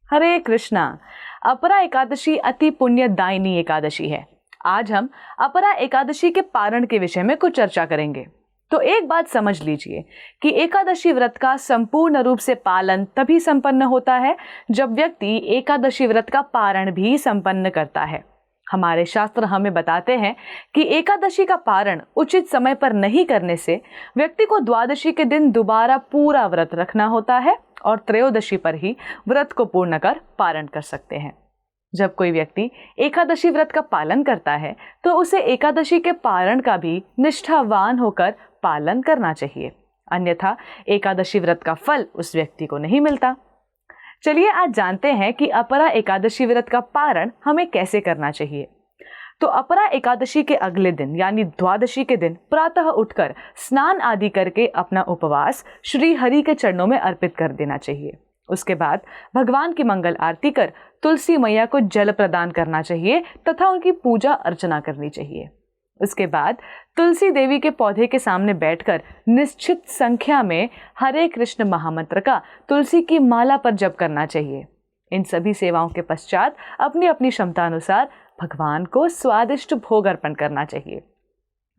हरे कृष्णा। अपरा एकादशी अति पुण्यदायिनी एकादशी है। आज हम अपरा एकादशी के पारण के विषय में कुछ चर्चा करेंगे। तो एक बात समझ लीजिए कि एकादशी व्रत का संपूर्ण रूप से पालन तभी संपन्न होता है जब व्यक्ति एकादशी व्रत का पारण भी संपन्न करता है। हमारे शास्त्र हमें बताते हैं कि एकादशी का पारण उचित समय पर नहीं करने से व्यक्ति को द्वादशी के दिन दोबारा पूरा व्रत रखना होता है और त्रयोदशी पर ही व्रत को पूर्ण कर पारण कर सकते हैं। जब कोई व्यक्ति एकादशी व्रत का पालन करता है तो उसे एकादशी के पारण का भी निष्ठावान होकर पालन करना चाहिए, अन्यथा एकादशी व्रत का फल उस व्यक्ति को नहीं मिलता। चलिए आज जानते हैं कि अपरा एकादशी व्रत का पारण हमें कैसे करना चाहिए। तो अपरा एकादशी के अगले दिन यानी द्वादशी के दिन प्रातः उठकर स्नान आदि करके अपना उपवास श्री हरि के चरणों में अर्पित कर देना चाहिए। उसके बाद भगवान की मंगल आरती कर तुलसी मैया को जल प्रदान करना चाहिए तथा उनकी पूजा अर्चना करनी चाहिए। उसके बाद तुलसी देवी के पौधे के सामने बैठकर निश्चित संख्या में हरे कृष्ण महामंत्र का तुलसी की माला पर जप करना चाहिए। इन सभी सेवाओं के पश्चात अपनी अपनी क्षमता अनुसार भगवान को स्वादिष्ट भोग अर्पण करना चाहिए।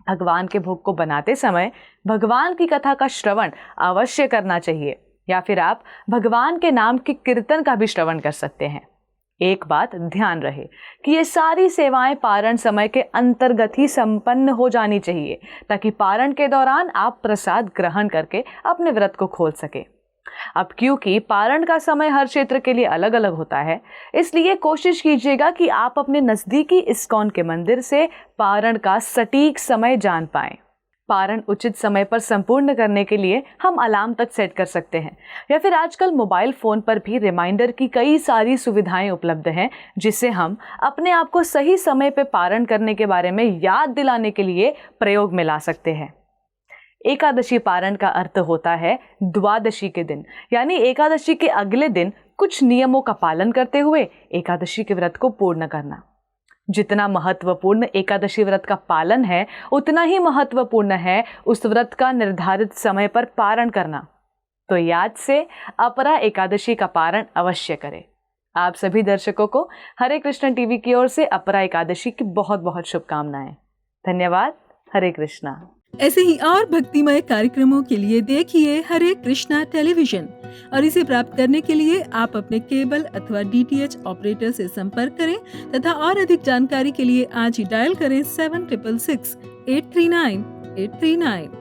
भगवान के भोग को बनाते समय भगवान की कथा का श्रवण अवश्य करना चाहिए, या फिर आप भगवान के नाम के कीर्तन का भी श्रवण कर सकते हैं। एक बात ध्यान रहे कि ये सारी सेवाएं पारण समय के अंतर्गत ही संपन्न हो जानी चाहिए ताकि पारण के दौरान आप प्रसाद ग्रहण करके अपने व्रत को खोल सके। अब क्योंकि पारण का समय हर क्षेत्र के लिए अलग अलग होता है, इसलिए कोशिश कीजिएगा कि आप अपने नजदीकी इस्कॉन के मंदिर से पारण का सटीक समय जान पाएं। पारण उचित समय पर संपूर्ण करने के लिए हम अलार्म तक सेट कर सकते हैं, या फिर आजकल मोबाइल फ़ोन पर भी रिमाइंडर की कई सारी सुविधाएं उपलब्ध हैं जिससे हम अपने आप को सही समय पर पारण करने के बारे में याद दिलाने के लिए प्रयोग में ला सकते हैं। एकादशी पारण का अर्थ होता है द्वादशी के दिन यानी एकादशी के अगले दिन कुछ नियमों का पालन करते हुए एकादशी के व्रत को पूर्ण करना। जितना महत्वपूर्ण एकादशी व्रत का पालन है उतना ही महत्वपूर्ण है उस व्रत का निर्धारित समय पर पारण करना। तो याद से अपरा एकादशी का पारण अवश्य करें। आप सभी दर्शकों को हरे कृष्ण टीवी की ओर से अपरा एकादशी की बहुत बहुत शुभकामनाएं। धन्यवाद। हरे कृष्णा। ऐसे ही और भक्तिमय कार्यक्रमों के लिए देखिए हरे कृष्णा टेलीविजन, और इसे प्राप्त करने के लिए आप अपने केबल अथवा DTH ऑपरेटर से संपर्क करें तथा और अधिक जानकारी के लिए आज ही डायल करें 7666 839 839।